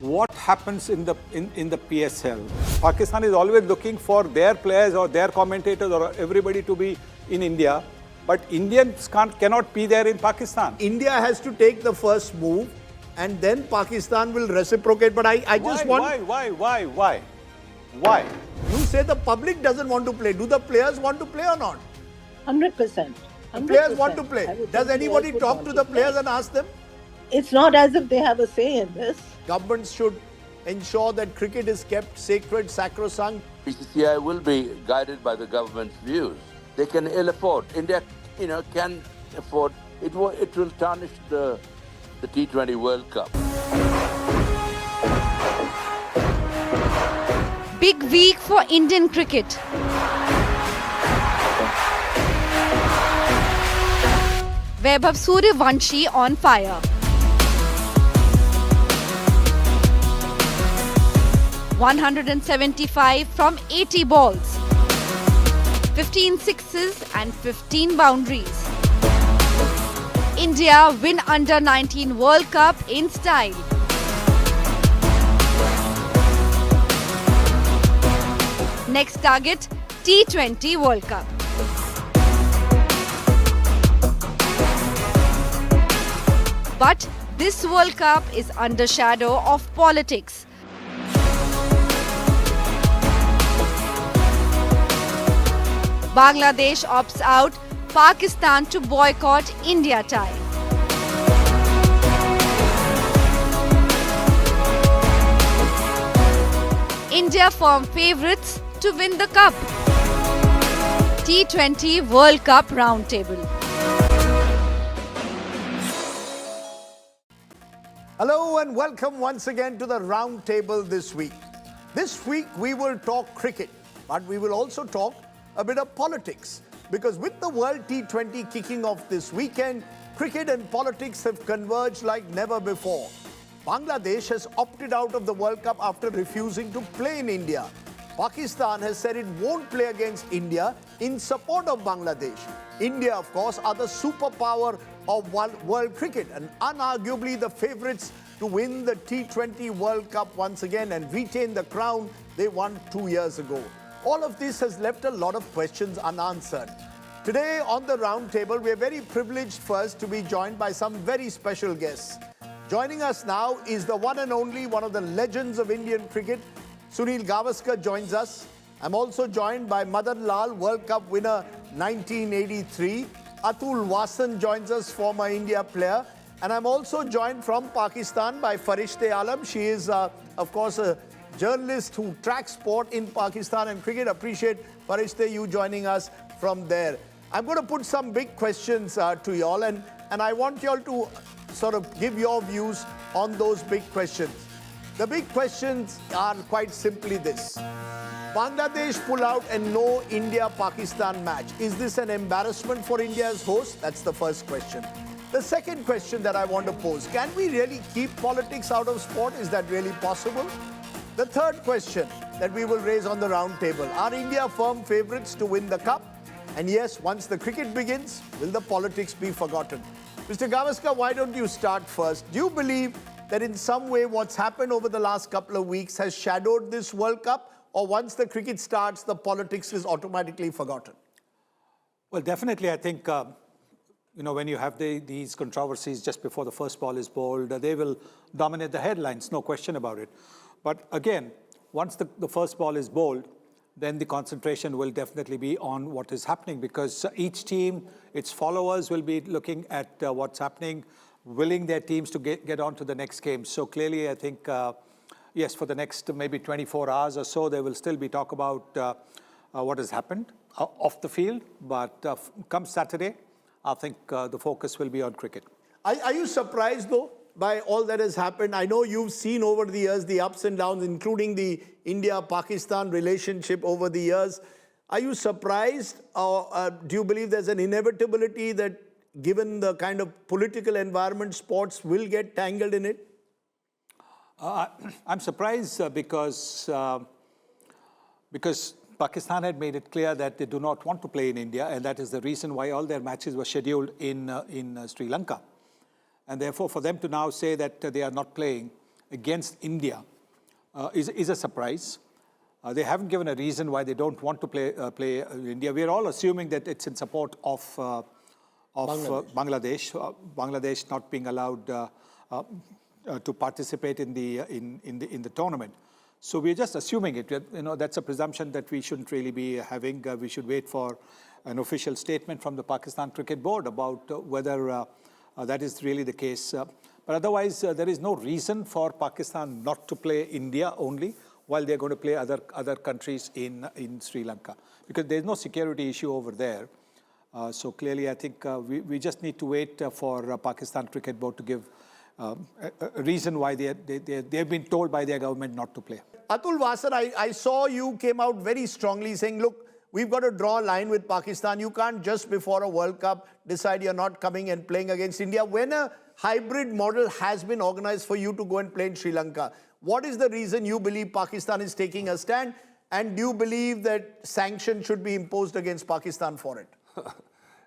what happens in the PSL. Pakistan is always looking for their players or their commentators or everybody to be in India, but Indians cannot be there in Pakistan. India has to take the first move, and then Pakistan will reciprocate. But I just want. Why? You say the public doesn't want to play. Do the players want to play or not? 100%. The players want to play. Does anybody talk to the players and ask them? It's not as if they have a say in this. Governments should ensure that cricket is kept sacred, sacrosanct. BCCI will be guided by the government's views. They can ill afford. India, can afford. It will tarnish the T20 World Cup. Big week for Indian cricket. Vaibhav Sooryavanshi on fire. 175 from 80 balls. 15 sixes and 15 boundaries. India win under 19 World Cup in style. Next target, T20 World Cup. But this World Cup is under shadow of politics. Bangladesh opts out, Pakistan to boycott India tie. India firm favourites to win the cup. T20 World Cup Roundtable. Hello and welcome once again to the Roundtable this week. This week we will talk cricket, but we will also talk a bit of politics. Because with the World T20 kicking off this weekend, cricket and politics have converged like never before. Bangladesh has opted out of the World Cup after refusing to play in India. Pakistan has said it won't play against India in support of Bangladesh. India, of course, are the superpower of world cricket and unarguably the favourites to win the T20 World Cup once again and retain the crown they won 2 years ago. All of this has left a lot of questions unanswered. Today on the Roundtable, we are very privileged first to be joined by some very special guests. Joining us now is the one and only one of the legends of Indian cricket. Sunil Gavaskar joins us. I'm also joined by Madan Lal, World Cup winner 1983. Atul Vasan joins us, former India player. And I'm also joined from Pakistan by Farishteh Alam. She is, of course, a journalist who tracks sport in Pakistan and cricket. Appreciate, Farishteh, you joining us from there. I'm going to put some big questions to you all, and I want you all to sort of give your views on those big questions. The big questions are quite simply this. Bangladesh pull out and no India-Pakistan match. Is this an embarrassment for India as host? That's the first question. The second question that I want to pose, can we really keep politics out of sport? Is that really possible? The third question that we will raise on the round table, are India firm favourites to win the cup? And yes, once the cricket begins, will the politics be forgotten? Mr. Gavaskar, why don't you start first? Do you believe that in some way what's happened over the last couple of weeks has shadowed this World Cup? Or once the cricket starts, the politics is automatically forgotten? Well, definitely, I think, when you have these controversies just before the first ball is bowled, they will dominate the headlines, no question about it. But again, once the first ball is bowled, then the concentration will definitely be on what is happening, because each team, its followers will be looking at what's happening, willing their teams to get on to the next game. So clearly, I think, yes, for the next maybe 24 hours or so, there will still be talk about what has happened off the field. But come Saturday, I think the focus will be on cricket. Are you surprised, though, by all that has happened? I know you've seen over the years the ups and downs, including the India-Pakistan relationship over the years. Are you surprised, or do you believe there's an inevitability that, given the kind of political environment, sports will get tangled in it? I'm surprised because Pakistan had made it clear that they do not want to play in India, and that is the reason why all their matches were scheduled in Sri Lanka. And therefore, for them to now say that they are not playing, against India is a surprise. They haven't given a reason why they don't want to play India. We are all assuming that it's in support of Bangladesh. Bangladesh not being allowed to participate in the tournament. So we're just assuming it. That's a presumption that we shouldn't really be having. We should wait for an official statement from the Pakistan Cricket Board about whether that is really the case. But otherwise, there is no reason for Pakistan not to play India only, while they're going to play other countries in Sri Lanka, because there's no security issue over there. So clearly, I think we just need to wait for Pakistan Cricket Board to give a reason why they've been told by their government not to play. Atul Vasan, I saw you came out very strongly saying, look, we've got to draw a line with Pakistan. You can't just before a World Cup decide you're not coming and playing against India. When a hybrid model has been organized for you to go and play in Sri Lanka, what is the reason you believe Pakistan is taking a stand? And do you believe that sanctions should be imposed against Pakistan for it?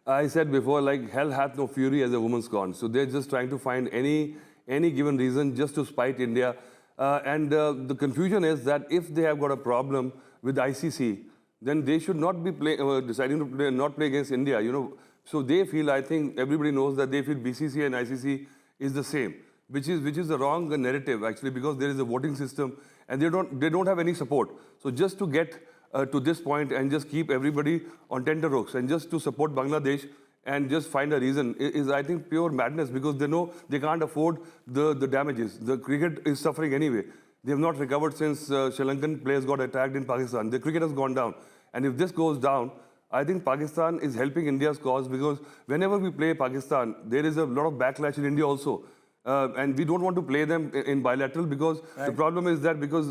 I said before, like, hell hath no fury as a woman scorns. So they're just trying to find any given reason just to spite India. The confusion is that if they have got a problem with ICC, then they should not be deciding to not play against India. So they feel, I think everybody knows that they feel BCCI and ICC is the same, which is the wrong narrative actually, because there is a voting system and they don't have any support. So just to get to this point and just keep everybody on tenterhooks and just to support Bangladesh and just find a reason is I think pure madness, because they know they can't afford the damages. The cricket is suffering anyway. They have not recovered since Sri Lankan players got attacked in Pakistan. The cricket has gone down. And if this goes down, I think Pakistan is helping India's cause, because whenever we play Pakistan, there is a lot of backlash in India also. And we don't want to play them in bilateral, because the problem is that because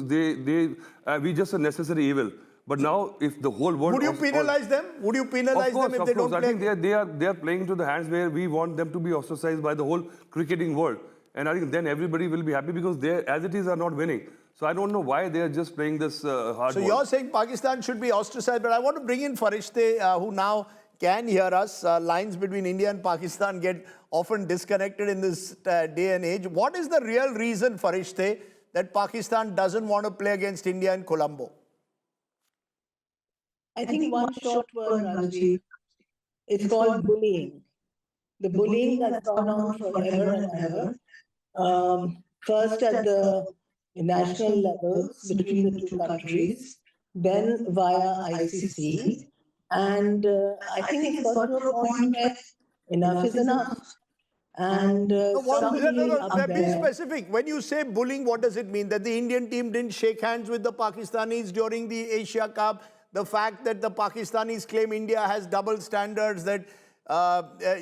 we just a necessary evil. But now, if the whole world... Would you penalize them? Would you penalize them if they don't play? I think they are playing into the hands where we want them to be ostracized by the whole cricketing world. And I think then everybody will be happy, because they, as it is, are not winning. So I don't know why they are just playing this hard So ball. you're saying Pakistan should be ostracized, but I want to bring in Farishteh, who now can hear us. Lines between India and Pakistan get often disconnected in this day and age. What is the real reason, Farishteh, that Pakistan doesn't want to play against India in Colombo? I think one short word, Rajdeep, it's called bullying. The bullying that's gone on forever and ever. First at the national levels between the two countries, then via ICC. And I think it's got to a point where enough is enough. And Be specific. When you say bullying, what does it mean? That the Indian team didn't shake hands with the Pakistanis during the Asia Cup? The fact that the Pakistanis claim India has double standards, that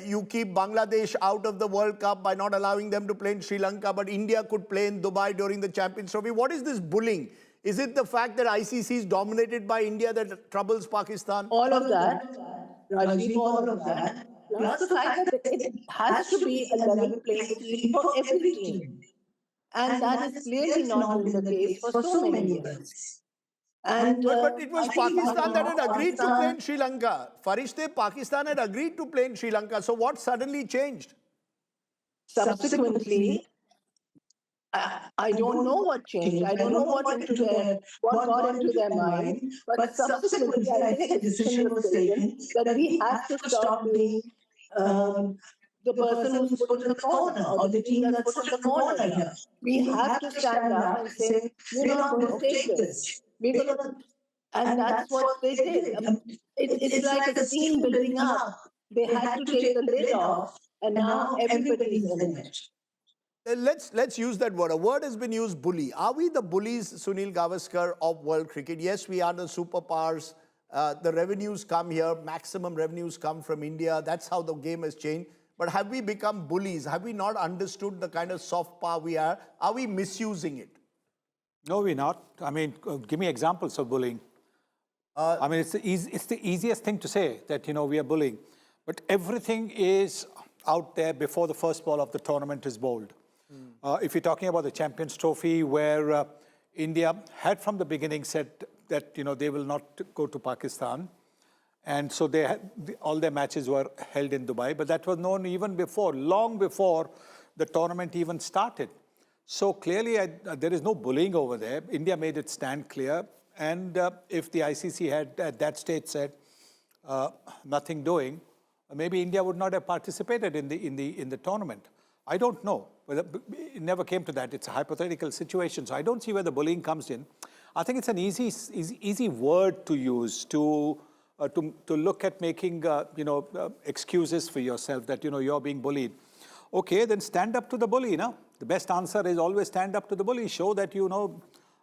you keep Bangladesh out of the World Cup by not allowing them to play in Sri Lanka, but India could play in Dubai during the Champions Trophy. What is this bullying? Is it the fact that ICC is dominated by India that troubles Pakistan? all of that, Rajdeep, all of that. Plus the fact that it has to be a level playing field for every team. And that is clearly not been the case for so many years. And, but it was Pakistan that had agreed to play in Sri Lanka. Farishteh, Pakistan had agreed to play in Sri Lanka. So what suddenly changed? Subsequently, I don't know what changed. I don't know what got into their mind. But subsequently, I think a decision was taken that we have to stop being the person who's put in the corner, or the team that's put in the corner here. We have to stand up and say, we're not going to take this. And that's what they did. It's like a team building up. They had to take the lid off, and now everybody's in it. Let's use that word. A word has been used, bully. Are we the bullies, Sunil Gavaskar, of world cricket? Yes, we are the superpowers. The revenues come here. Maximum revenues come from India. That's how the game has changed. But have we become bullies? Have we not understood the kind of soft power we are? Are we misusing it? No, we're not. I mean, give me examples of bullying. I mean, it's the easiest thing to say that, we are bullying. But everything is out there before the first ball of the tournament is bowled. If you're talking about the Champions Trophy, where India had from the beginning said that, they will not go to Pakistan. And so all their matches were held in Dubai. But that was known even before, long before the tournament even started. So clearly, there is no bullying over there. India made its stand clear. And if the ICC had at that stage said nothing doing, maybe India would not have participated in the tournament. I don't know. It never came to that. It's a hypothetical situation. So I don't see where the bullying comes in. I think it's an easy word to use to look at making excuses for yourself that you're being bullied. Okay, then stand up to the bully. The best answer is always stand up to the bully. Show that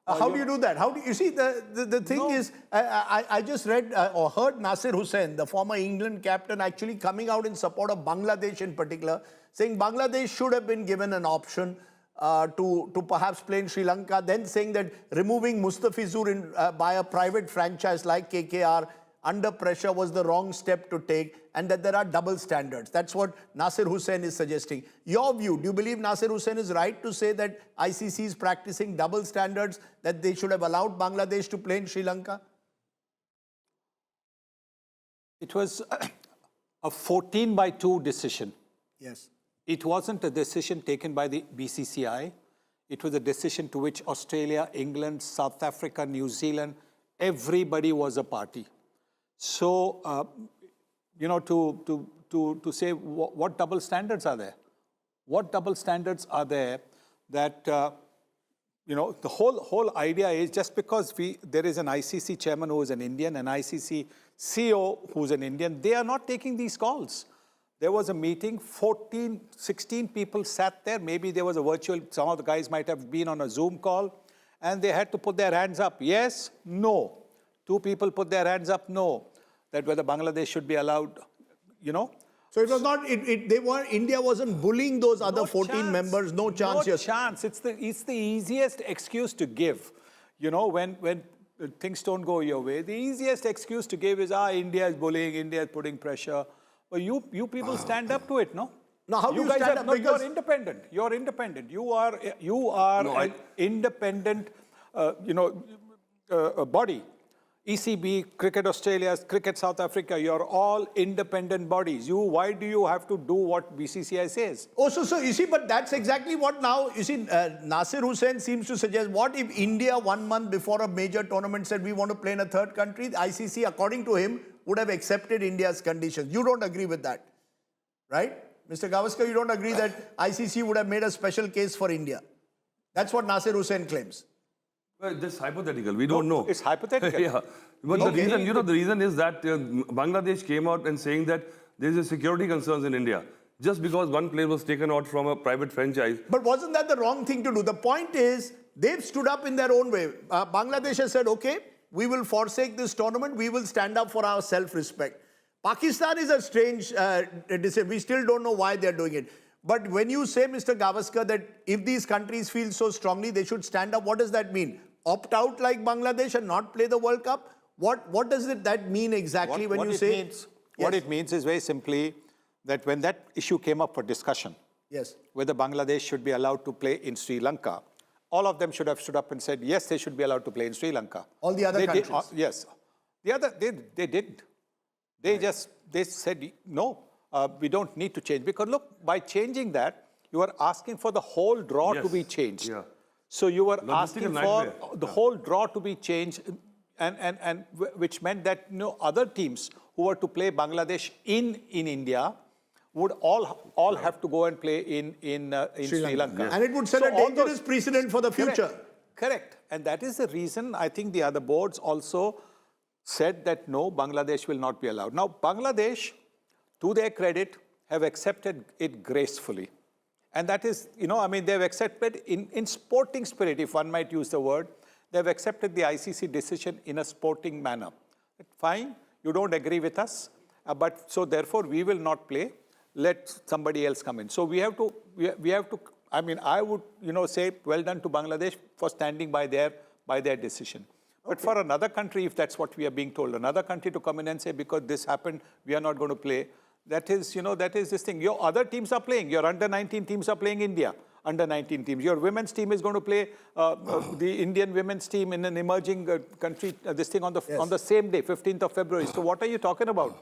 how do you do that? How do you see the thing is? I just read or heard Nasir Hussain, the former England captain, actually coming out in support of Bangladesh in particular, saying Bangladesh should have been given an option to perhaps play in Sri Lanka. Then saying that removing Mustafizur by a private franchise like KKR under pressure was the wrong step to take, and that there are double standards. That's what Nasir Hussain is suggesting. Your view, do you believe Nasir Hussain is right to say that ICC is practicing double standards, that they should have allowed Bangladesh to play in Sri Lanka? It was a 14-2 decision. Yes. It wasn't a decision taken by the BCCI. It was a decision to which Australia, England, South Africa, New Zealand, everybody was a party. So, to say what double standards are there? What double standards are there that, the whole idea is just because there is an ICC chairman who is an Indian, an ICC CEO who's an Indian, they are not taking these calls. There was a meeting, 16 people sat there. Maybe there was a virtual, some of the guys might have been on a Zoom call, and they had to put their hands up. Yes, no. 2 people put their hands up, no. That whether Bangladesh should be allowed, So it was not, India wasn't bullying those other 14 members, no chance. No chance. It's the easiest excuse to give. When things don't go your way, the easiest excuse to give is, India is bullying, India is putting pressure. Well, you people stand up to it, no? Now, how do you stand up? You're independent. You're independent. You are an independent, body. ECB, Cricket Australia, Cricket South Africa, you're all independent bodies. Why do you have to do what BCCI says? Oh, so you see, but that's exactly what now, you see, Nasir Hussain seems to suggest, what if India 1 month before a major tournament said we want to play in a third country? The ICC, according to him, would have accepted India's conditions. You don't agree with that, right? Mr. Gavaskar, you don't agree that ICC would have made a special case for India. That's what Nasir Hussain claims. Well, that's hypothetical. We don't know. It's hypothetical. Yeah. But the reason, the reason is that Bangladesh came out and saying that there is a security concerns in India. Just because one player was taken out from a private franchise. But wasn't that the wrong thing to do? The point is, they've stood up in their own way. Bangladesh has said, okay, we will forsake this tournament. We will stand up for our self-respect. Pakistan is a strange decision. We still don't know why they're doing it. But when you say, Mr. Gavaskar, that if these countries feel so strongly, they should stand up, what does that mean? Opt out like Bangladesh and not play the World Cup? What does that mean exactly when you say? What it means is very simply that when that issue came up for discussion, yes, whether Bangladesh should be allowed to play in Sri Lanka, all of them should have stood up and said, yes, they should be allowed to play in Sri Lanka. All the other countries? Yes. They didn't. They said, no. We don't need to change. Because look, by changing that, you are asking for the whole draw to be changed. Yeah. So you were asking for the whole draw to be changed, and which meant that other teams who were to play Bangladesh in India would all have to go and play in Sri Lanka. Yes. And it would set a dangerous precedent for the future. Correct. And that is the reason I think the other boards also said that no, Bangladesh will not be allowed. Now, Bangladesh, to their credit, have accepted it gracefully. And that is, they've accepted in sporting spirit, if one might use the word, they've accepted the ICC decision in a sporting manner. Fine, you don't agree with us, but so therefore we will not play, let somebody else come in. So we have to, I would, say well done to Bangladesh for standing by their decision. But for another country, if that's what we are being told, another country to come in and say, because this happened, we are not going to play, that is this thing. Your other teams are playing. Your under-19 teams are playing India, under-19 teams. Your women's team is going to play the Indian women's team in an emerging country, this thing on the same day, 15th of February. So what are you talking about?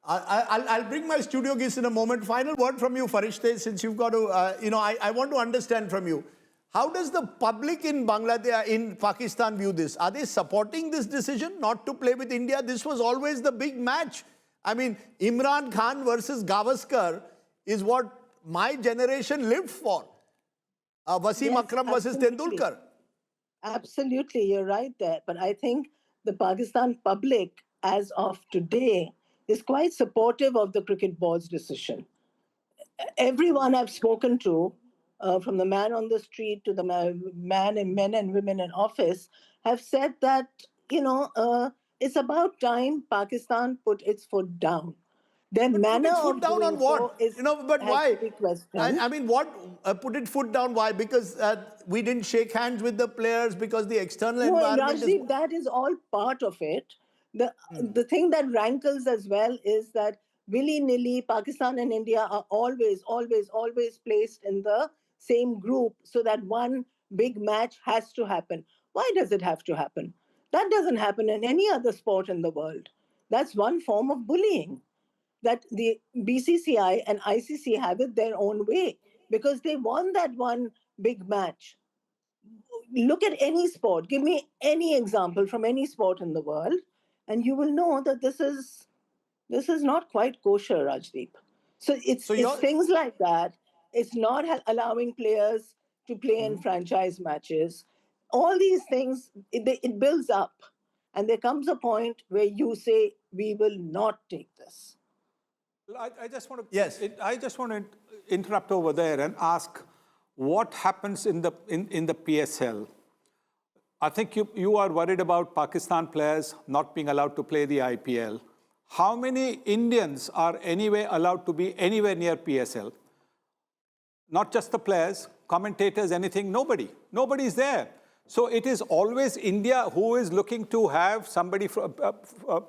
I'll bring my studio guests in a moment. Final word from you, Farishteh, since you've got to, I want to understand from you. How does the public in Bangladesh, in Pakistan view this? Are they supporting this decision not to play with India? This was always the big match. I mean, Imran Khan versus Gavaskar is what my generation lived for. Wasim Yes, Akram versus absolutely. Tendulkar. Absolutely, you're right there. But I think the Pakistan public, as of today, is quite supportive of the cricket board's decision. Everyone I've spoken to, from the man on the street to the man and men and women in office, have said that, it's about time Pakistan put its foot down. Their But put manner its foot of down doing on what? so But has why? to be questioned. I mean, what? Put its foot down, why? Because we didn't shake hands with the players, because the external No, environment is... Rajdeep, that is all part of it. The thing that rankles as well is that willy-nilly, Pakistan and India are always placed in the same group so that one big match has to happen. Why does it have to happen? That doesn't happen in any other sport in the world. That's one form of bullying that the BCCI and ICC have it their own way because they want that one big match. Look at any sport. Give me any example from any sport in the world, and you will know that this is not quite kosher, Rajdeep. So it's things like that. It's not allowing players to play in franchise matches. All these things, it builds up, and there comes a point where you say, "We will not take this." Well, I just want to Yes. I just want to interrupt over there and ask what happens in the PSL. I think you are worried about Pakistan players not being allowed to play the IPL. How many Indians are anyway allowed to be anywhere near PSL? Not just the players, commentators, anything, nobody. Nobody's there. So it is always India who is looking to have somebody from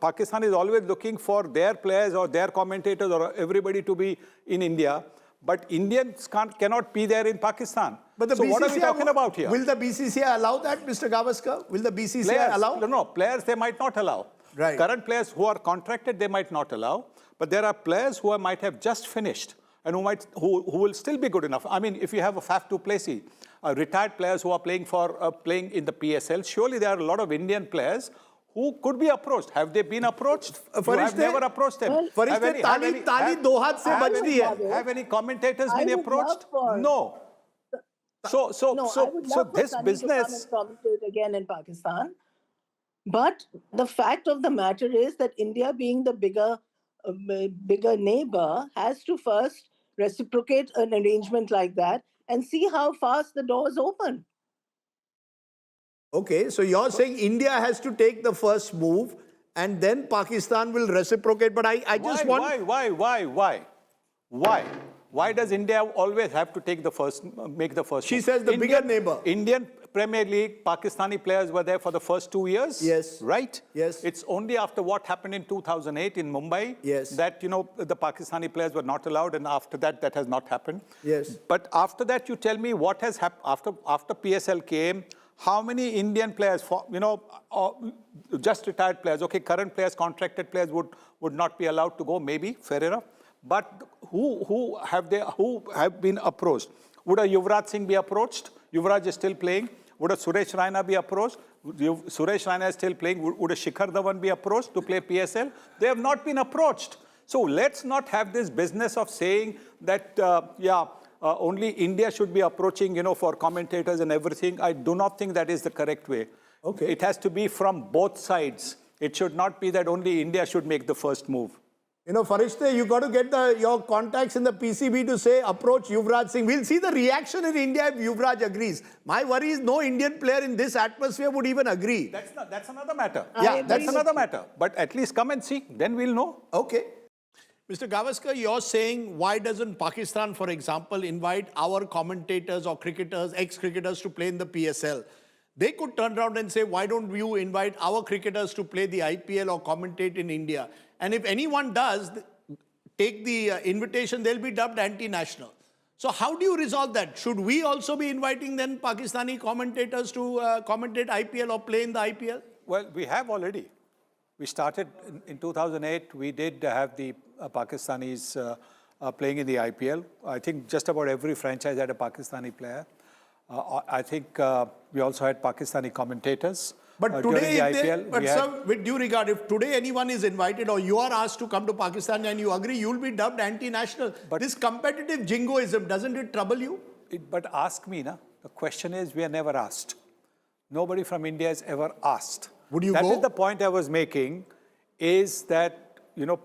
Pakistan is always looking for their players or their commentators or everybody to be in India. But Indians cannot be there in Pakistan. But the so BCCI, what are we talking about here? Will the BCCI allow that, Mr. Gavaskar? Will the BCCI allow? No, players they might not allow. Right. Current players who are contracted, they might not allow. But there are players who might have just finished and who will still be good enough. I mean, if you have a Faf du Plessis, retired players who are playing in the PSL, surely there are a lot of Indian players who could be approached. Have they been approached? You have never approached them. Well, Farishteh, ताली दो हाथ से बजती है. Have any commentators I been would approached? love for- No. So I would love for this Sunny business. to come and commentate again in Pakistan. But the fact of the matter is that India, being the bigger neighbor, has to first reciprocate an arrangement like that and see how fast the doors open. Okay, so you're saying India has to take the first move and then Pakistan will reciprocate. But I just want... Why? Why does India always have to make the first She move? says the bigger neighbor. Indian Premier League, Pakistani players were there for the first 2 years. Yes. Right? Yes. It's only after what happened in 2008 in Mumbai Yes. that, the Pakistani players were not allowed, and after that has not happened. Yes. But after that, you tell me what has happened after PSL came. How many Indian players, just retired players, okay, current players, contracted players would not be allowed to go, maybe, fair enough. But who have been approached? Would a Yuvraj Singh be approached? Yuvraj is still playing. Would a Suresh Raina be approached? Suresh Raina is still playing. Would a Shikhar Dhawan be approached to play PSL? They have not been approached. So let's not have this business of saying that, only India should be approaching, for commentators and everything. I do not think that is the correct way. Okay. It has to be from both sides. It should not be that only India should make the first move. Farishteh, you got to get your contacts in the PCB to say approach Yuvraj Singh. We'll see the reaction in India if Yuvraj agrees. My worry is no Indian player in this atmosphere would even agree. That's another matter. Yeah, That's another matter. But at least come and see. Then we'll know. Okay. Mr. Gavaskar, you're saying why doesn't Pakistan, for example, invite our commentators or cricketers, ex-cricketers to play in the PSL? They could turn around and say, why don't you invite our cricketers to play the IPL or commentate in India? And if anyone does take the invitation, they'll be dubbed anti-national. So how do you resolve that? Should we also be inviting then Pakistani commentators to commentate IPL or play in the IPL? Well, we have already. We started in 2008. We did have the Pakistanis playing in the IPL. I think just about every franchise had a Pakistani player. I think we also had Pakistani commentators. But during today, the if they, IPL, but we had, sir, with due regard, if today anyone is invited or you are asked to come to Pakistan and you agree, you will be dubbed anti-national. But- This competitive jingoism, doesn't it trouble you? but ask me, na? The question is, we are never asked. Nobody from India is ever asked. Would you That go? is the point I was making, is that,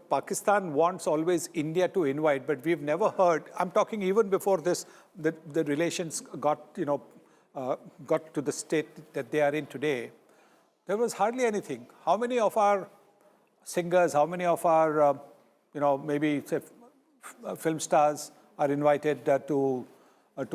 Pakistan wants always India to invite, but we've never heard, I'm talking even before this, the relations got to the state that they are in today. There was hardly anything. How many of our singers, how many of our, maybe say, film stars are invited to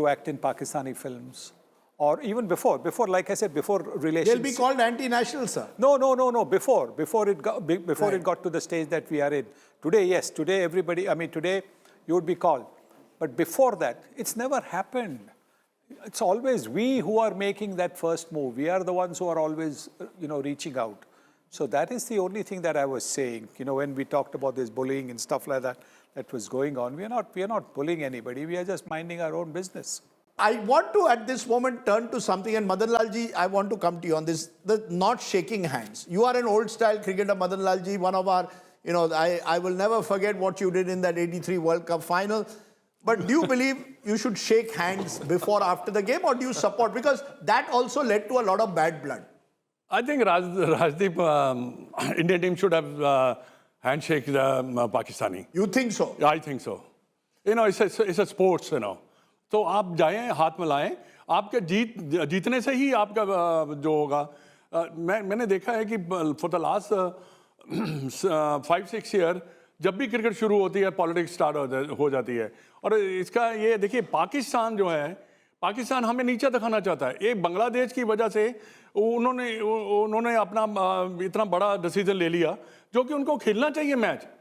act in Pakistani films? Or even before, like I said, before relations. They'll be called anti-national, sir. No. Before it got Right. it got to the stage that we are in today. Yes, today everybody. I mean, today you would be called, but before that, it's never happened. It's always we who are making that first move. We are the ones who are always, reaching out. So that is the only thing that I was saying. When we talked about this bullying and stuff like that was going on, we are not bullying anybody. We are just minding our own business. I want to, at this moment, turn to something, and Madan Lal ji, I want to come to you on this, the not shaking hands. You are an old-style cricketer, Madan Lal ji, one of our, I will never forget what you did in that '83 World Cup final. But do you believe you should shake hands before, after the game, or do you support? Because that also led to a lot of bad blood. I think Rajdeep, Indian team should have handshake Pakistani. You think so? Yeah, I think so. It's a sports, तो आप जाएं हाथ मिलाएं आपके जीतने से ही आपका जो होगा मैंने देखा है कि फॉर द लास्ट 5-6 ईयर जब भी क्रिकेट शुरू होती है पॉलिटिक्स स्टार्ट हो जाती है और इसका ये देखिए पाकिस्तान जो है पाकिस्तान हमें नीचे दिखाना चाहता है एक बांग्लादेश की वजह से उन्होंने अपना इतना बड़ा डिसीजन ले लिया जो कि उनको खेलना चाहिए मैच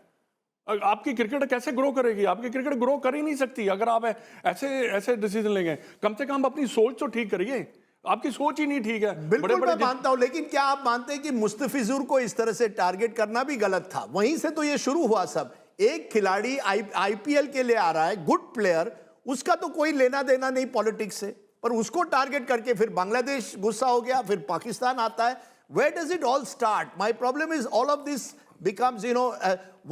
आपकी क्रिकेट कैसे ग्रो करेगी आपकी क्रिकेट ग्रो कर ही नहीं सकती अगर आप ऐसे डिसीजन लेंगे कम से कम अपनी सोच तो ठीक करिए आपकी सोच ही नहीं ठीक है बिल्कुल मैं मानता हूं लेकिन क्या आप मानते हैं कि मुस्तफिजुर को इस तरह से टारगेट करना भी गलत था वहीं से तो ये शुरू हुआ सब एक खिलाड़ी आईपीएल के लिए आ रहा है गुड प्लेयर उसका तो कोई लेना देना नहीं पॉलिटिक्स से पर उसको टारगेट करके फिर बांग्लादेश गुस्सा हो गया फिर पाकिस्तान आता है where does it all start my problem is all of this becomes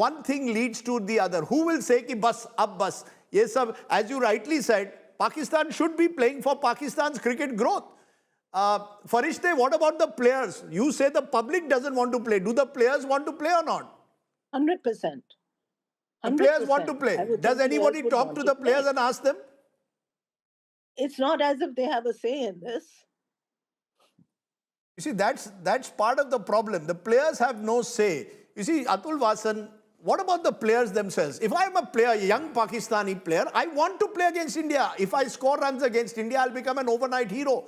one thing leads to the other who will say ki bas ab bas ye sab as you rightly said Pakistan should be playing for Pakistan's cricket growth Farishteh what about the players you say the public doesn't want to play do the players want to play or not 100%. the players want to play does anybody talk to the players and ask them it's not as if they have a say in this. You see, that's part of the problem. The players have no say. You see, Atul Vasan, what about the players themselves? If I'm a player, a young Pakistani player, I want to play against India. If I score runs against India, I'll become an overnight hero.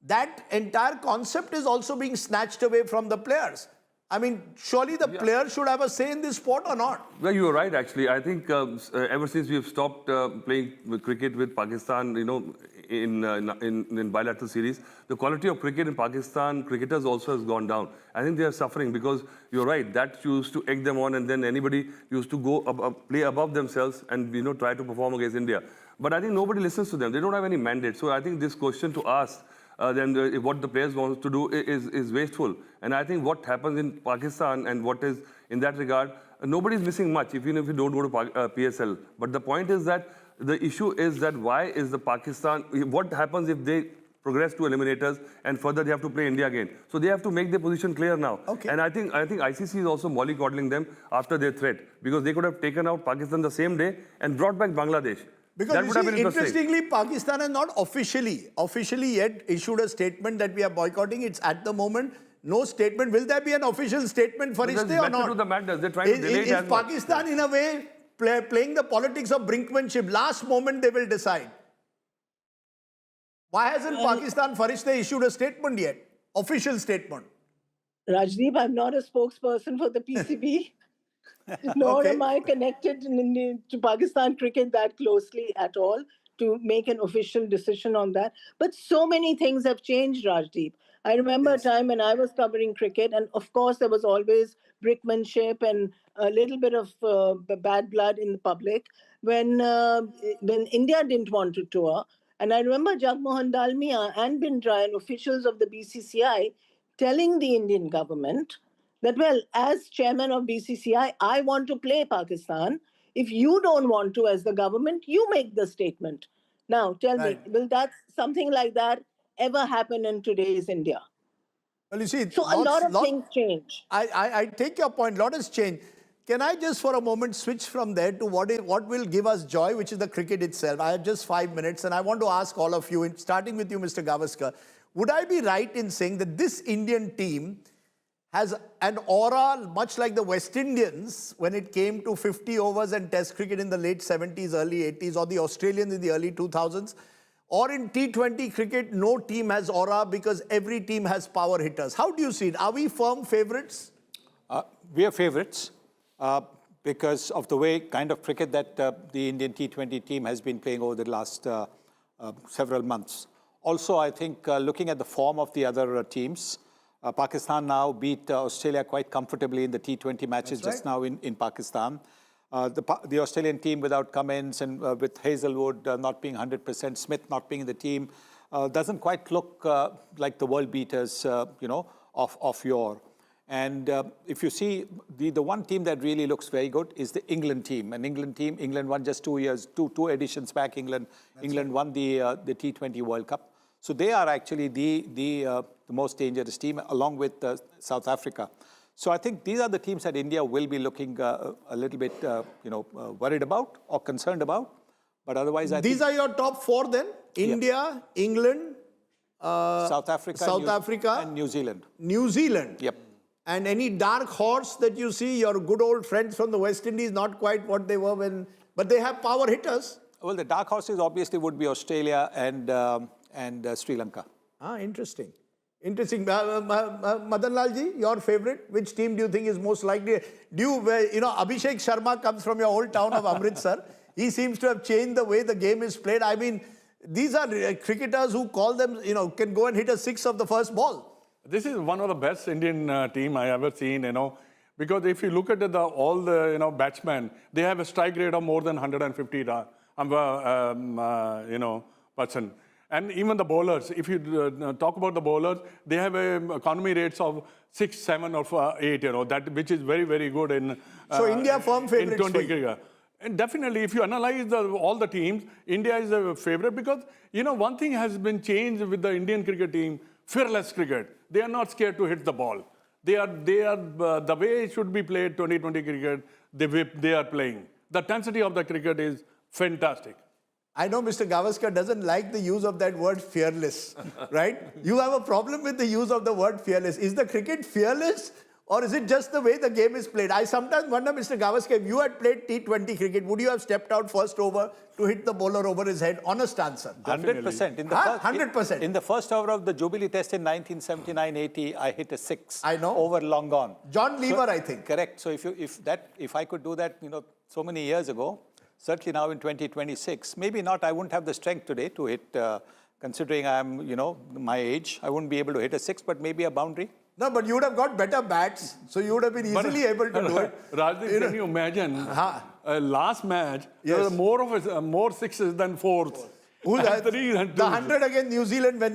That entire concept is also being snatched away from the players. I mean, surely the players should have a say in this sport or not? Well, you're right, actually. I think ever since we've stopped playing cricket with Pakistan, in bilateral series, the quality of cricket in Pakistan, cricketers also has gone down. I think they are suffering because you're right, that used to egg them on and then anybody used to go play above themselves and, try to perform against India. But I think nobody listens to them. They don't have any mandate. So I think this question to ask what the players want to do is wasteful. And I think what happens in Pakistan and what is in that regard, nobody is missing much, even if you don't go to PSL. But the point is that the issue is that why is the Pakistan, what happens if they progress to eliminators and further they have to play India again? So they have to make their position clear now. Okay. And I think ICC is also mollycoddling them after their threat because they could have taken out Pakistan the same day and brought back Bangladesh. Because that you would have see, been interestingly, Pakistan has not officially yet issued a statement that we are boycotting. It's at the moment no statement. Will there be an official statement for Farishteh or not? To the madness. They're trying to delay it is Pakistan in a way playing the politics of brinkmanship? Last moment they will decide. Why hasn't Pakistan, Farishteh, issued a statement yet? Official statement. Rajdeep, I'm not a spokesperson for the PCB. Nor Okay. am I connected to Pakistan cricket that closely at all to make an official decision on that. But so many things have changed, Rajdeep. I remember a time when I was covering cricket, and of course there was always brinkmanship and a little bit of bad blood in the public. When India didn't want to tour, And I remember Jagmohan Dalmia and Bindra and officials of the BCCI telling the Indian government that, well, as chairman of BCCI, I want to play Pakistan. If you don't want to, as the government, you make the statement. Now, tell me, will that something like that ever happen in today's India? Well, you see, So a lot of things change. I take your point. A lot has changed. Can I just for a moment switch from there to what will give us joy, which is the cricket itself? I have just 5 minutes, and I want to ask all of you, starting with you, Mr. Gavaskar, would I be right in saying that this Indian team has an aura much like the West Indians when it came to 50 overs and Test cricket in the late 70s, early 80s, or the Australians in the early 2000s? Or in T20 cricket, no team has aura because every team has power hitters. How do you see it? Are we firm favorites? We are favourites because of the way kind of cricket that the Indian T20 team has been playing over the last several months. Also, I think looking at the form of the other teams, Pakistan now beat Australia quite comfortably in the T20 matches just now in Pakistan. The Australian team without Cummins and with Hazelwood not being 100%, Smith not being in the team, doesn't quite look like the world beaters, of yore. And if you see, the one team that really looks very good is the England team. An England team, England won just 2 years, two editions back, England won the T20 World Cup. So they are actually the most dangerous team, along with South Africa. So I think these are the teams that India will be looking a little bit, worried about or concerned about. But otherwise, These are your top four then? India, England, South Africa, and New Zealand. New Zealand. Yep. And any dark horse that you see, your good old friends from the West Indies, not quite what they were but they have power hitters. Well, the dark horses obviously would be Australia and Sri Lanka. Interesting. Interesting. Madan Lal ji, your favorite? Which team do you think is most likely? Abhishek Sharma comes from your old town of Amritsar. He seems to have changed the way the game is played. I mean, these are cricketers who call them, can go and hit a six of the first ball. This is one of the best Indian team I ever seen, because if you look at all the batsmen, they have a strike rate of more than 150 percent. And even the bowlers, if you talk about the bowlers, they have economy rates of 6, 7, or 8, that which is very, very good in. So India firm favorites in 20 cricket. And definitely, if you analyze all the teams, India is a favorite because one thing has been changed with the Indian cricket team: fearless cricket. They are not scared to hit the ball. They are the way it should be played. 2020 cricket, they are playing. The intensity of the cricket is fantastic. I know Mr. Gavaskar doesn't like the use of that word fearless, right? You have a problem with the use of the word fearless. Is the cricket fearless, or is it just the way the game is played? I sometimes wonder, Mr. Gavaskar, if you had played T20 cricket, would you have stepped out first over to hit the bowler over his head? Honest answer. 100%. 100%. In the first over of the Jubilee Test in 1979-80, I hit a 6. I know. Over long gone. John Lever, I think. Correct. So if I could do that, so many years ago, certainly now in 2026, maybe not, I wouldn't have the strength today to hit, considering I'm, my age, I wouldn't be able to hit a 6, but maybe a boundary. No, but you would have got better bats, so you would have been easily able to do it. Rajdeep, can you imagine, last match, there were more sixes than fours. The 100 against New Zealand, when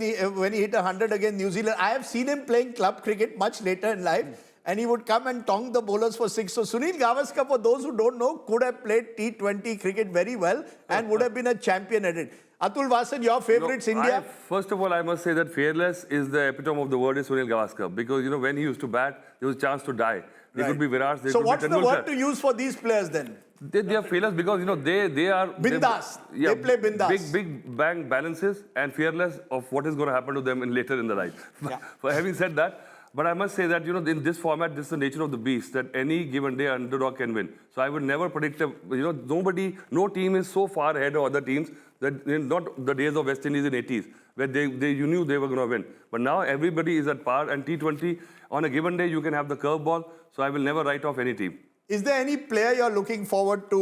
he hit 100 against New Zealand, I have seen him playing club cricket much later in life. And he would come and tong the bowlers for 6. So Sunil Gavaskar, for those who don't know, could have played T20 cricket very well and would have been a champion at it. Atul Vasan, your favorites, India? First of all, I must say that fearless is the epitome of the word is Sunil Gavaskar. Because, when he used to bat, there was a chance to die. They could be Virat, they so could be what's the Tendulkar. word to use for these players then? They are fearless because, they are... Bindas. They play bindas. Big bang balances and fearless of what is going to happen to them later in the life. Yeah. For having said that, but I must say that, in this format, this is the nature of the beast, that any given day underdog can win. So I would never predict, no team is so far ahead of other teams that not the days of West Indies in 80s, where you knew they were going to win. But now everybody is at par, and T20, on a given day, you can have the curveball. So I will never write off any team. Is there any player you're looking forward to,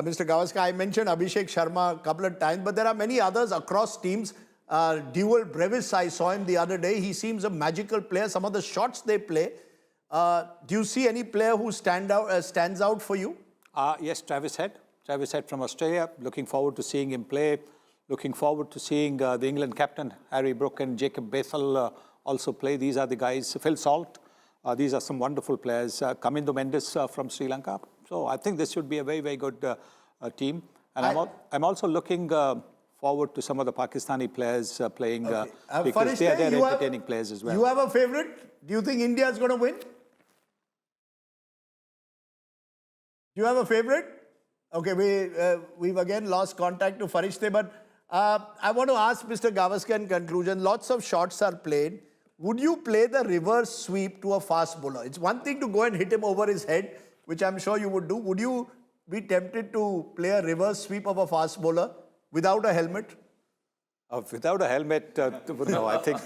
Mr. Gavaskar? I mentioned Abhishek Sharma a couple of times, but there are many others across teams. Dual Brevis, I saw him the other day. He seems a magical player. Some of the shots they play. Do you see any player who stands out for you? Yes, Travis Head. Travis Head from Australia. Looking forward to seeing him play. Looking forward to seeing the England captain, Harry Brook, and Jacob Bethel also play. These are the guys, Phil Salt. These are some wonderful players. Kamindu Mendes from Sri Lanka. So I think this should be a very, very good team. And I'm also looking forward to some of the Pakistani players playing because Farishteh, they're you entertaining players as well. You have a favorite? Do you think India is going to win? Do you have a favorite? Okay, we've again lost contact to Farishteh, but I want to ask Mr. Gavaskar in conclusion, lots of shots are played. Would you play the reverse sweep to a fast bowler? It's one thing to go and hit him over his head, which I'm sure you would do. Would you be tempted to play a reverse sweep of a fast bowler without a helmet? Without a helmet, no. I think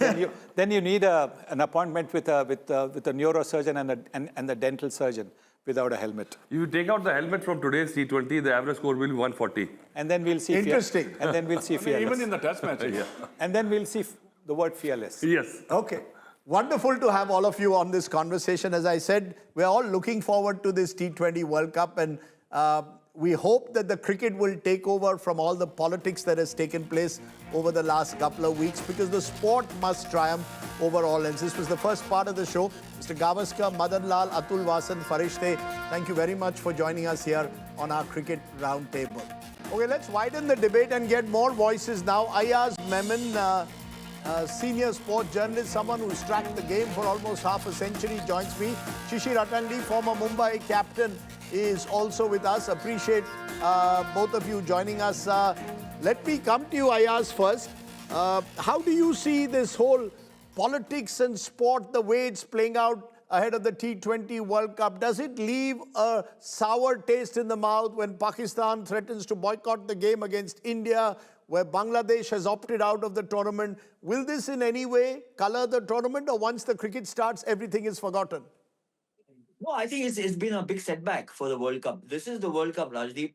then you need an appointment with a neurosurgeon and a dental surgeon without a helmet. If you take out the helmet from today's T20, the average score will be 140. And then we'll see. Interesting. And then we'll see fearless. Even in the test matches. Yeah. And then we'll see the word fearless. Yes. Okay. Wonderful to have all of you on this conversation. As I said, we're all looking forward to this T20 World Cup, and we hope that the cricket will take over from all the politics that has taken place over the last couple of weeks, because the sport must triumph over all. And this was the first part of the show. Mr. Gavaskar, Madan Lal, Atul Vasan, Farishteh, thank you very much for joining us here on our cricket roundtable. Okay, let's widen the debate and get more voices now. Ayaz Memon, senior sports journalist, someone who's tracked the game for almost half a century, joins me. Shishir Attandi, former Mumbai captain, is also with us. Appreciate both of you joining us. Let me come to you, Ayaz, first. How do you see this whole politics and sport, the way it's playing out ahead of the T20 World Cup? Does it leave a sour taste in the mouth when Pakistan threatens to boycott the game against India, where Bangladesh has opted out of the tournament? Will this in any way color the tournament, or once the cricket starts, everything is forgotten? No, I think it's been a big setback for the World Cup. This is the World Cup, Rajdeep.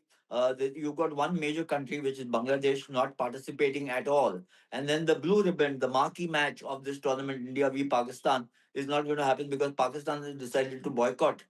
You've got one major country, which is Bangladesh, not participating at all. And then the blue ribbon, the marquee match of this tournament, India v Pakistan, is not going to happen because Pakistan has decided to boycott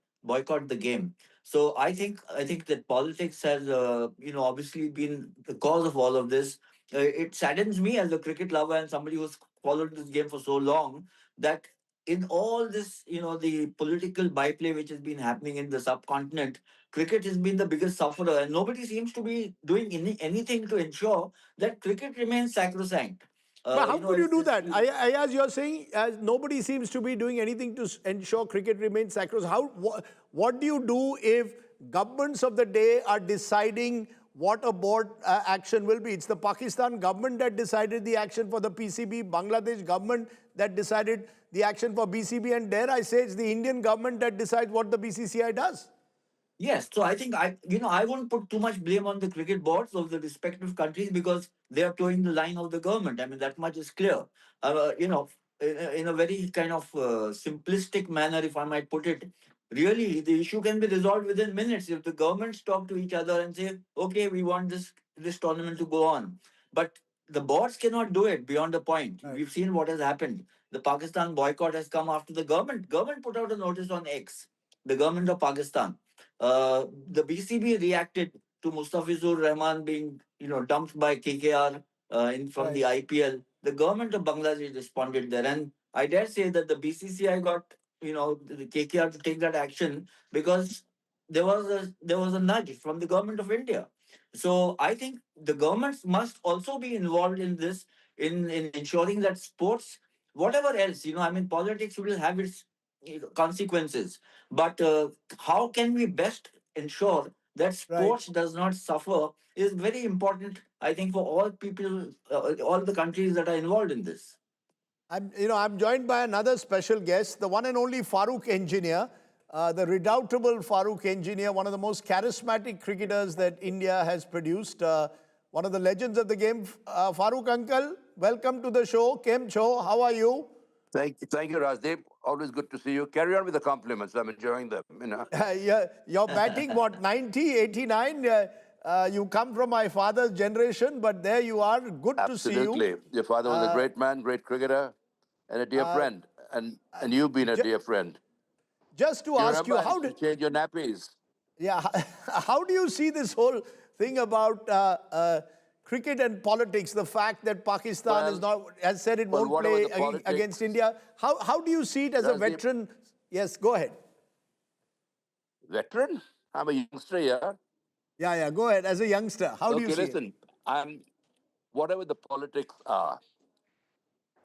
the game. So I think that politics has, obviously been the cause of all of this. It saddens me as a cricket lover and somebody who's followed this game for so long that in all this, the political byplay which has been happening in the subcontinent, cricket has been the biggest sufferer, and nobody seems to be doing anything to ensure that cricket remains sacrosanct. But how could you do that? As you're saying, nobody seems to be doing anything to ensure cricket remains sacrosanct. What do you do if governments of the day are deciding what a board action will be? It's the Pakistan government that decided the action for the PCB, Bangladesh government that decided the action for BCB, and dare I say, it's the Indian government that decides what the BCCI does. Yes, so I think I won't put too much blame on the cricket boards of the respective countries because they are towing the line of the government. I mean, that much is clear. In a very kind of simplistic manner, if I might put it, really the issue can be resolved within minutes if the governments talk to each other and say, okay, we want this tournament to go on. But the boards cannot do it beyond a point. Right. We've seen what has happened. The Pakistan boycott has come after the government. Government put out a notice on X, the government of Pakistan. The BCB reacted to Mustafizur Rahman being, dumped by KKR from the IPL. The government of Bangladesh responded there, and I dare say that the BCCI got, the KKR to take that action because there was a nudge from the government of India. So I think the governments must also be involved in this, in ensuring that sports, whatever else, politics will have its consequences. But how can we best ensure that sports does not suffer is very important, I think, for all people, all the countries that are involved in this. I'm joined by another special guest, the one and only Farokh Engineer, the redoubtable Farokh Engineer, one of the most charismatic cricketers that India has produced, one of the legends of the game. Farokh Uncle, welcome to the show. Kem Cho, how are you? Thank you, Rajdeep. Always good to see you. Carry on with the compliments. I'm enjoying them. You're batting, what, 90, 89? You come from my father's generation, but there you are. Good to see you. Absolutely. Your father was a great man, great cricketer, and a dear friend. And you've been a dear friend. Just to ask you, how did... change your nappies. Yeah, how do you see this whole thing about, cricket and politics, the fact that Pakistan has said it won't whatever play the politics, against India. How do you see it as a Rajdeep, veteran? Yes, go ahead. veteran? I'm a youngster here. Yeah, go ahead. As a youngster, how do you Okay, see it? listen, whatever the politics are,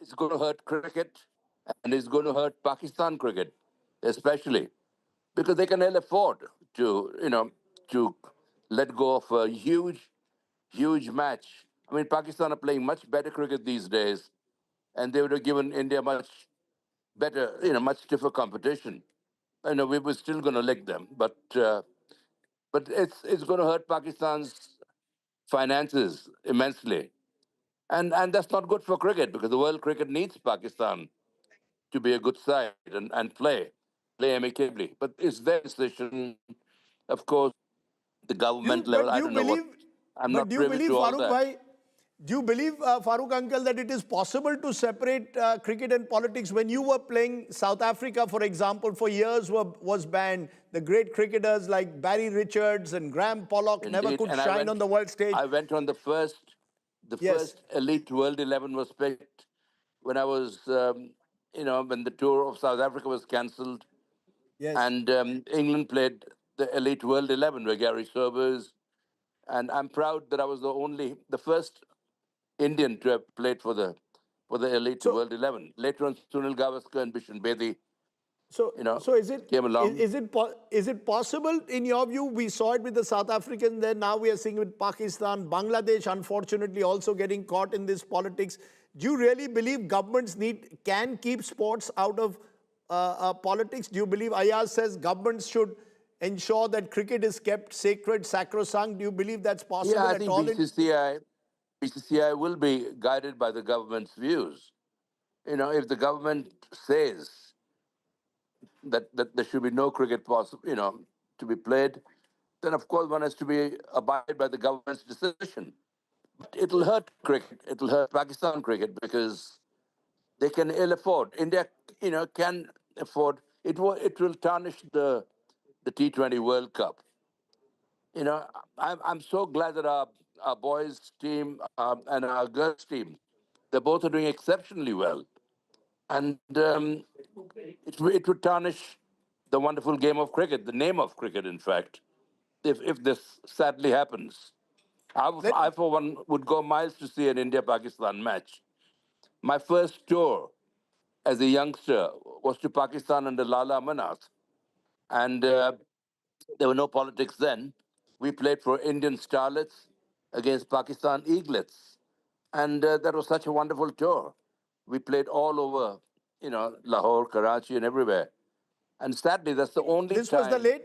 it's going to hurt cricket and it's going to hurt Pakistan cricket, especially because they can ill afford to let go of a huge match. I mean, Pakistan are playing much better cricket these days, and they would have given India much better, much stiffer competition. I know we were still going to lick them, but it's going to hurt Pakistan's finances immensely, and that's not good for cricket because the world cricket needs Pakistan to be a good side and play amicably. But it's their decision, of course, the government level. I don't know what. I'm not Do you privy believe, to all Farokh that. bhai, do you believe, Farokh uncle, that it is possible to separate cricket and politics? When you were playing, South Africa, for example, for years was banned. The great cricketers like Barry Richards and Graham Pollock never Indeed, could and shine on the world stage. I went on the Yes. first elite World 11 was picked when I was, when the tour of South Africa was cancelled, Yes. and England played the elite World 11 where Gary Sobers, and I'm proud that I was the first Indian to have played for the elite World 11. Later on, Sunil Gavaskar and Bishan Bedi, So came along. is it possible, in your view? We saw it with the South Africans, then now we are seeing it with Pakistan, Bangladesh, unfortunately, also getting caught in this politics. Do you really believe governments can keep sports out of politics? Do you believe Ayaz says governments should ensure that cricket is kept sacred, sacrosanct? Do you believe that's possible Yeah, I at think all? BCCI will be guided by the government's views. If the government says that there should be no cricket to be played, then of course one has to abide by the government's decision. But it'll hurt cricket. It'll hurt Pakistan cricket because they can ill afford. India, can afford. It will tarnish the T20 World Cup. I'm so glad that our boys team and our girls team, they both are doing exceptionally well, and it would tarnish the wonderful game of cricket, the name of cricket, in fact, if this sadly happens. I, for one, would go miles to see an India-Pakistan match. My first tour as a youngster was to Pakistan under Lala Manath, and there were no politics then. We played for Indian Starlets against Pakistan Eaglets, and that was such a wonderful tour. We played all over, Lahore, Karachi, and everywhere. And sadly, that's the only time.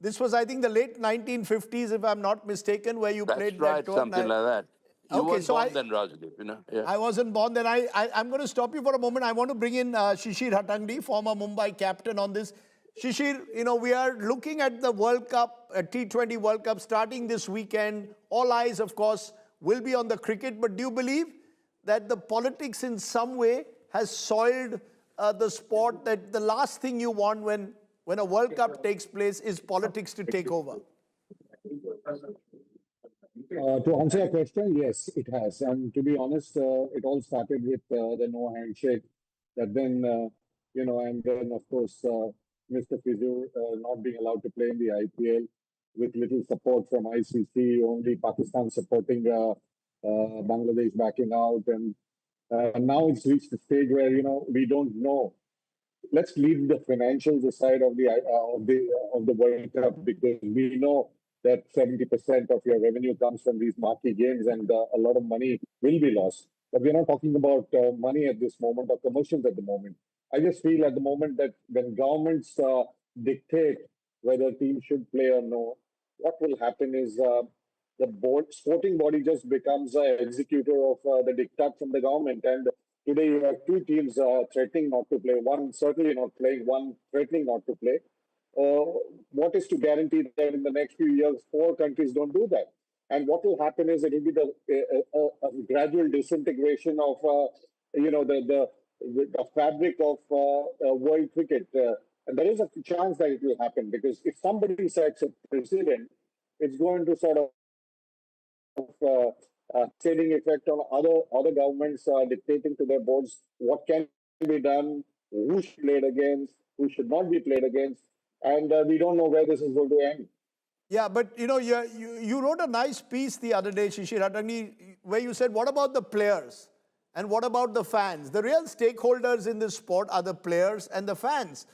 This was, I think, the late 1950s, if I'm not mistaken, where you That's played right, that tour. something like that. You Okay, weren't so born then, Rajdeep, Yeah. I wasn't born then. I'm going to stop you for a moment. I want to bring in Shishir Hatangdi, former Mumbai captain, on this. Shishir, we are looking at the World Cup, T20 World Cup, starting this weekend. All eyes, of course, will be on the cricket. But do you believe that the politics in some way has soiled the sport, that the last thing you want when a World Cup takes place is politics to take over? To answer your question, yes, it has. And to be honest, it all started with the no handshake. That then, and then of course, Mustafizur not being allowed to play in the IPL with little support from ICC, only Pakistan supporting Bangladesh backing out, and now it's reached the stage where we don't know. Let's leave the financials aside of the World Cup, because we know that 70% of your revenue comes from these marquee games, and a lot of money will be lost. But we're not talking about money at this moment or commercials at the moment. I just feel at the moment that when governments dictate whether teams should play or no, what will happen is the sporting body just becomes an executor of the diktat from the government. And today you have two teams threatening not to play, one certainly not playing, one threatening not to play. What is to guarantee that in the next few years, four countries don't do that? And what will happen is it will be a gradual disintegration of, the fabric of world cricket. And there is a chance that it will happen, because if somebody sets a precedent, it's going to sort of cascading effect on other governments dictating to their boards what can be done, who should be played against, who should not be played against, and we don't know where this is going to end. Yeah, but you wrote a nice piece the other day, Shishir Atani, where you said, what about the players? And what about the fans? The real stakeholders in this sport are the players and the fans.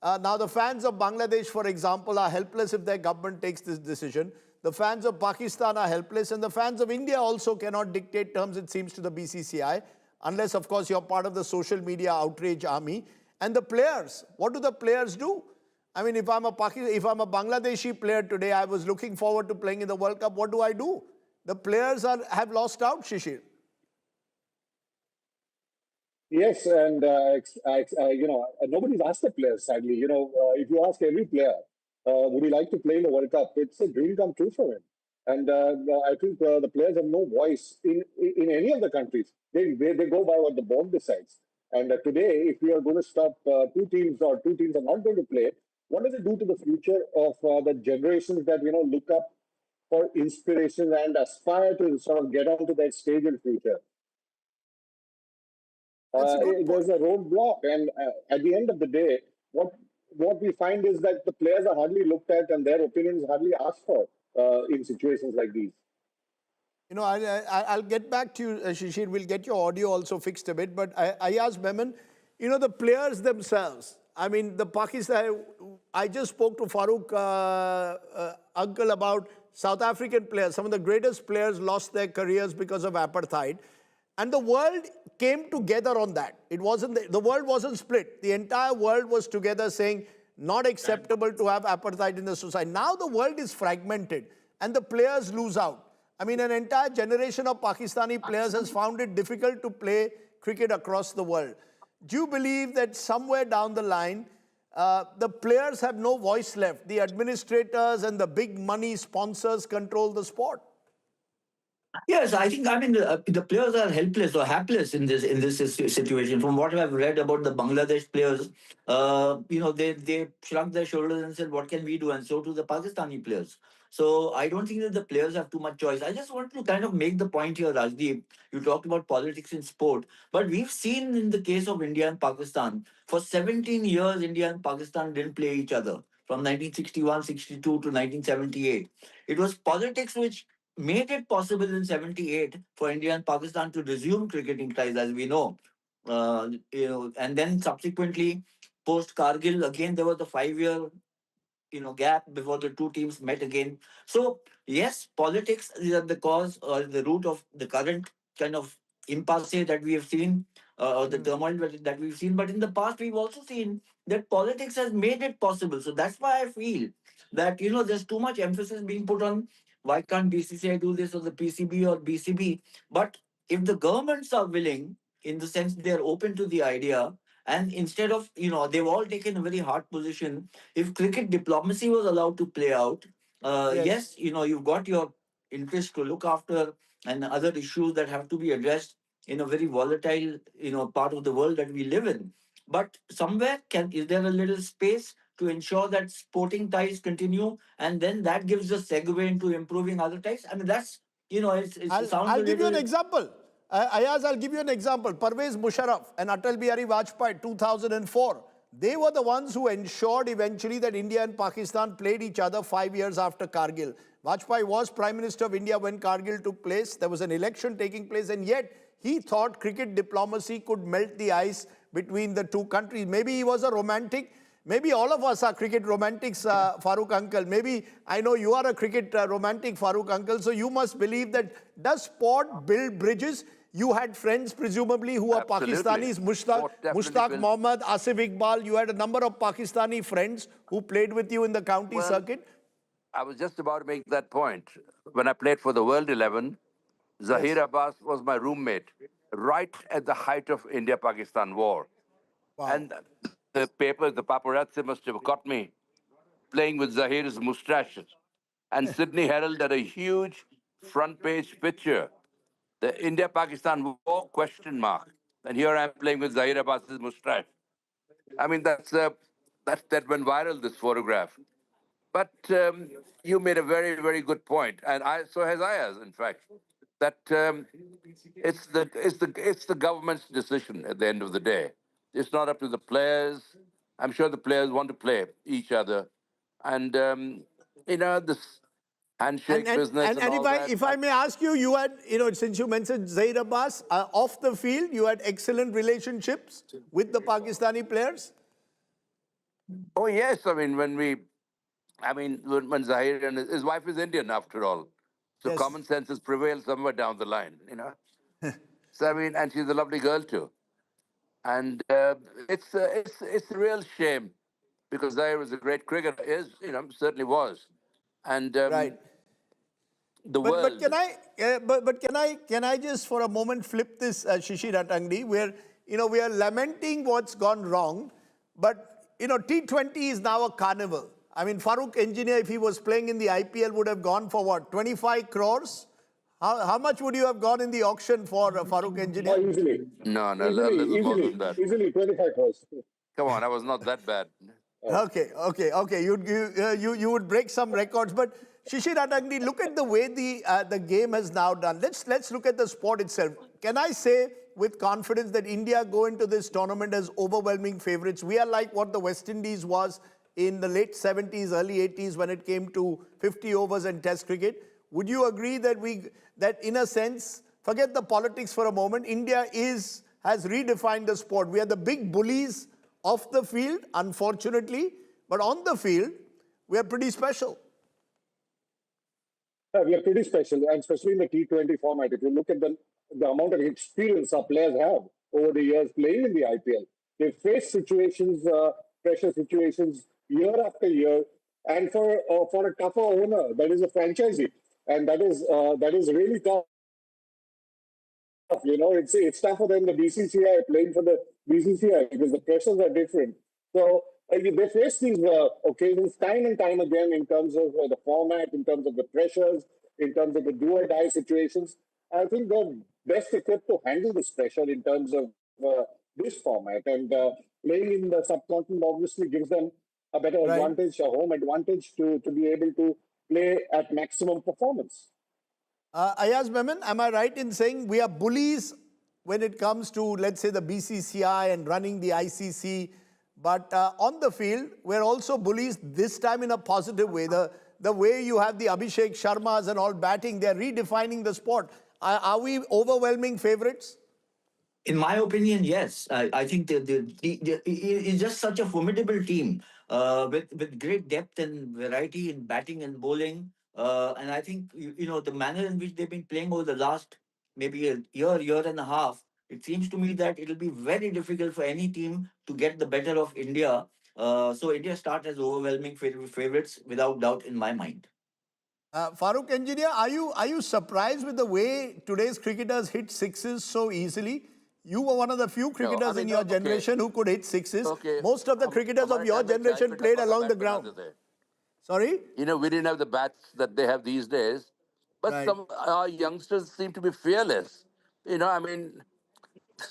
Now, the fans of Bangladesh, for example, are helpless if their government takes this decision. The fans of Pakistan are helpless, and the fans of India also cannot dictate terms, it seems, to the BCCI, unless, of course, you're part of the social media outrage army. And the players, what do the players do? I mean, if I'm a Bangladeshi player today, I was looking forward to playing in the World Cup, what do? The players have lost out, Shishir. Yes, and nobody's asked the players. Sadly, if you ask every player, would he like to play in the World Cup? It's a dream come true for him. And I think the players have no voice in any of the countries. They go by what the board decides. And today, if we are going to stop two teams are not going to play, what does it do to the future of the generations that look up for inspiration and aspire to sort of get onto that stage in future? There's a roadblock, and at the end of the day, what we find is that the players are hardly looked at and their opinions hardly asked for in situations like these. I'll get back to you, Shishir. We'll get your audio also fixed a bit. But I asked Memon, the players themselves. I mean, the Pakistan. I just spoke to Farokh uncle about South African players. Some of the greatest players lost their careers because of apartheid. And the world came together on that. It wasn't the world wasn't split. The entire world was together saying not acceptable to have apartheid in the society. Now the world is fragmented and the players lose out. I mean, an entire generation of Pakistani players has found it difficult to play cricket across the world. Do you believe that somewhere down the line, the players have no voice left? The administrators and the big money sponsors control the sport? Yes, I think the players are helpless or hapless in this situation. From what I've read about the Bangladesh players, they shrugged their shoulders and said, "What can we do?" And so do the Pakistani players. So I don't think that the players have too much choice. I just want to kind of make the point here, Rajdeep. You talked about politics in sport, but we've seen in the case of India and Pakistan, for 17 years, India and Pakistan didn't play each other. From 1961-62 to 1978. It was politics which made it possible in 78 for India and Pakistan to resume cricketing ties, as we know. And then subsequently, post Kargil, again there was a 5-year gap before the two teams met again. So yes, politics is at the cause or the root of the current kind of impasse that we have seen, or the turmoil that we've seen. But in the past, we've also seen that politics has made it possible. So that's why I feel that there's too much emphasis being put on why can't BCCI do this or the PCB or BCB. But if the governments are willing, in the sense they are open to the idea, and instead of they've all taken a very hard position. If cricket diplomacy was allowed to play out, yes, you've got your interest to look after and other issues that have to be addressed in a very volatile, part of the world that we live in. But somewhere, is there a little space to ensure that sporting ties continue, and then that gives a segue into improving other ties? I mean, that's I'll give you an example. Ayaz, I'll give you an example. Parvez Musharraf and Atal Bihari Vajpayee, 2004. They were the ones who ensured eventually that India and Pakistan played each other 5 years after Kargil. Vajpayee was Prime Minister of India when Kargil took place. There was an election taking place, and yet he thought cricket diplomacy could melt the ice between the two countries. Maybe he was a romantic. Maybe all of us are cricket romantics, Farokh uncle. Maybe I know you are a cricket romantic, Farokh uncle. So you must believe that does sport build bridges? You had friends, presumably, who are Pakistanis, Mushtaq Mohammad, Asif Iqbal. You had a number of Pakistani friends who played with you in the county circuit. I was just about to make that point. When I played for the World 11, Zahir Abbas was my roommate right at the height of India-Pakistan war. Wow. And the papers, the paparazzi must have caught me playing with Zahir's mustaches. And Sydney Herald had a huge front page picture. The India-Pakistan war question mark. And here I am playing with Zahir Abbas's mustache. I mean, that went viral, this photograph. But you made a very, very good point. And so has Ayaz, in fact. that it's the government's decision at the end of the day. It's not up to the players. I'm sure the players want to play each other, and this handshake business and And all that. if I may ask you, you had, since you mentioned Zaid Abbas, off the field, you had excellent relationships with the Pakistani players? Oh yes, when Zahir and his wife is Indian after all, so Yes. common sense has prevailed somewhere down the line. So and she's a lovely girl too, and it's a real shame because Zahir was a great cricketer, certainly was, and Right. the But world. can I just for a moment flip this, Shishir Atangdi, where we are lamenting what's gone wrong, but T20 is now a carnival. I mean, Farokh Engineer, if he was playing in the IPL, would have gone for what, 25 crores? How much would you have gone in the auction for Farokh Engineer? Oh, easily. No, a Easily, little more easily, than that. easily 25 crores. Come on, I was not that bad. Okay. You would break some records, but Shishir Adangdi, look at the way the game has now done. Let's look at the sport itself. Can I say with confidence that India go into this tournament as overwhelming favorites? We are like what the West Indies was in the late 70s, early 80s when it came to 50 overs and Test cricket. Would you agree that in a sense, forget the politics for a moment, India has redefined the sport. We are the big bullies off the field, unfortunately, but on the field, we are pretty special. We are pretty special, and especially in the T20 format. If you look at the amount of experience our players have over the years playing in the IPL, they face situations, pressure situations, year after year, and for a tougher owner, that is a franchisee, and that is really tough. It's tougher than the BCCI, playing for the BCCI, because the pressures are different. So they face these occasions time and time again in terms of the format, in terms of the pressures, in terms of the do or die situations. I think they're best equipped to handle this pressure in terms of this format. And playing in the subcontinent obviously gives them a better advantage, a home advantage to be able to play at maximum performance. Ayaz Memon, am I right in saying we are bullies when it comes to, let's say, the BCCI and running the ICC, but on the field, we're also bullies this time in a positive way. The way you have the Abhishek Sharmas and all batting, they're redefining the sport. Are we overwhelming favorites? In my opinion, yes. I think it's just such a formidable team with great depth and variety in batting and bowling. And I think, the manner in which they've been playing over the last maybe a year and a half, it seems to me that it'll be very difficult for any team to get the better of India. So India start as overwhelming favorites without doubt in my mind. Farokh Engineer, are you surprised with the way today's cricketers hit sixes so easily? You were one of the few cricketers in your generation who could hit sixes. Most of the cricketers of your generation played along the ground. Sorry? We didn't have the bats that they have these days, but some our youngsters seem to be fearless.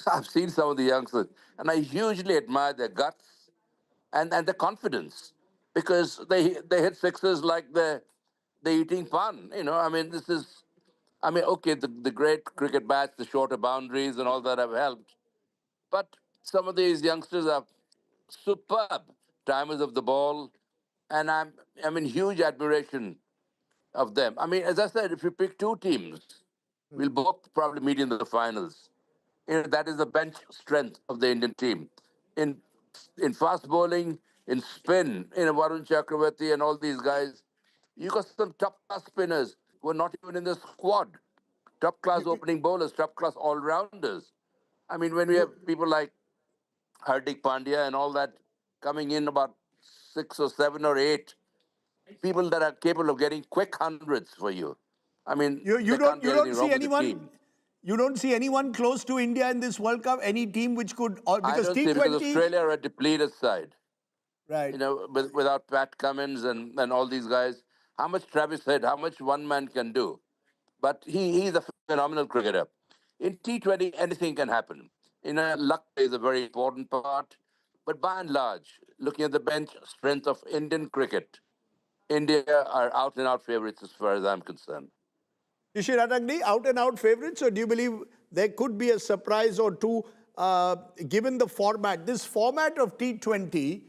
I've seen some of the youngsters, and I hugely admire their guts and their confidence, because they hit sixes like they're eating fun. Okay, the great cricket bats, the shorter boundaries and all that have helped, but some of these youngsters are superb timers of the ball, and I'm in huge admiration of them. As I said, if you pick two teams, we'll both probably meet in the finals. That is the bench strength of the Indian team. In in fast bowling, in spin, Varun Chakravarti and all these guys, you got some top class spinners who are not even in the squad. Top class opening bowlers, top class all rounders. When we have people like Hardik Pandya and all that coming in, about 6 or 7 or 8 people that are capable of getting quick hundreds for you. You they can't get anything don't wrong see with the team. You don't see anyone close to India in this World Cup? Any team which could, I because don't see, T20, because Australia are a depleted side. right? Without Pat Cummins and all these guys, how much Travis Head, how much one man can do. But he's a phenomenal cricketer. In T20, anything can happen. Luck is a very important part. But by and large, looking at the bench strength of Indian cricket, India are out and out favorites as far as I'm concerned. Shishi Ratangdi, out and out favorites, or do you believe there could be a surprise or two given the format? This format of T20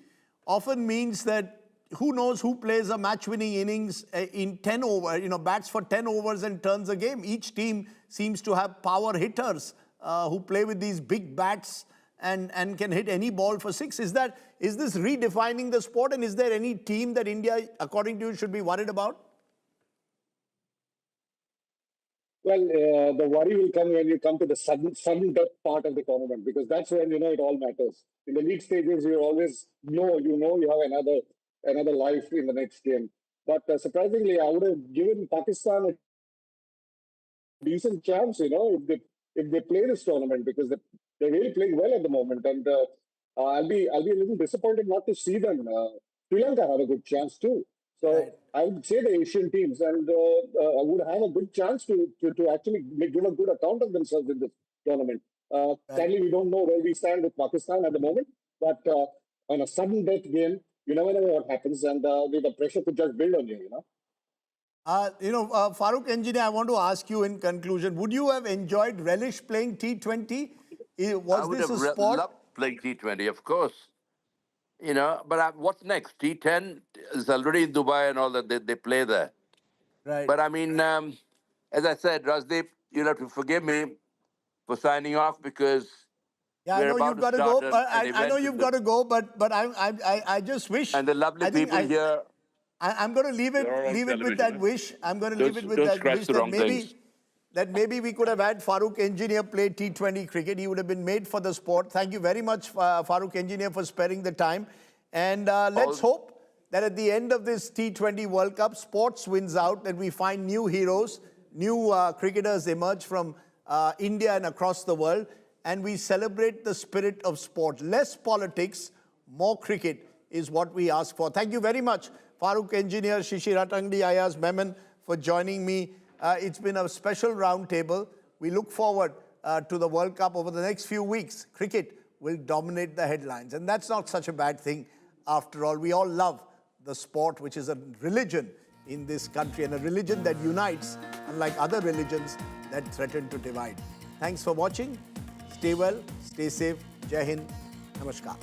often means that who knows who plays a match-winning innings in 10 over, bats for 10 overs and turns a game. Each team seems to have power hitters who play with these big bats and can hit any ball for six. Is this redefining the sport, and is there any team that India, according to you, should be worried about? Well, the worry will come when you come to the sudden death part of the tournament, because that's when it all matters. In the league stages, you always know you have another life in the next game. But surprisingly, I would have given Pakistan a decent chance, if they play this tournament, because they're really playing well at the moment. And I'll be a little disappointed not to see them. Sri Lanka have a good chance too. So Right. I would say the Asian teams and would have a good chance to actually give a good account of themselves in this tournament. Sadly, we don't know where we stand with Pakistan at the moment, but on a sudden death game, you never know what happens, and the pressure could just build on you. Farokh Engineer, I want to ask you in conclusion, would you have enjoyed relish playing T20? Was this a sport? Loved playing T20, of course. But what's next? T10 is already in Dubai and all that. They play there. Right. But I mean, as I said, Rajdeep, you'll have to forgive me for signing off because Yeah, I we're know about you've got to start go. an I event know with you've got to go, but I just wish. and the lovely I think people here. I'm going to leave it You're on with television, that eh? wish. I'm going to leave it with Don't that scratch wish the wrong things. that maybe we could have had Farokh Engineer play T20 cricket. He would have been made for the sport. Thank you very much, Farokh Engineer, for sparing the time. And let's hope that at the end of this T20 World Cup, sports wins out, that we find new heroes, new cricketers emerge from India and across the world, and we celebrate the spirit of sport. Less politics, more cricket is what we ask for. Thank you very much, Farokh Engineer, Shishi Ratangdi, Ayaz Memon, for joining me. It's been a special roundtable. We look forward to the World Cup over the next few weeks. Cricket will dominate the headlines, and that's not such a bad thing. After all, we all love the sport, which is a religion in this country, and a religion that unites, unlike other religions that threaten to divide. Thanks for watching. Stay well, stay safe. Jai Hind. Namaskar.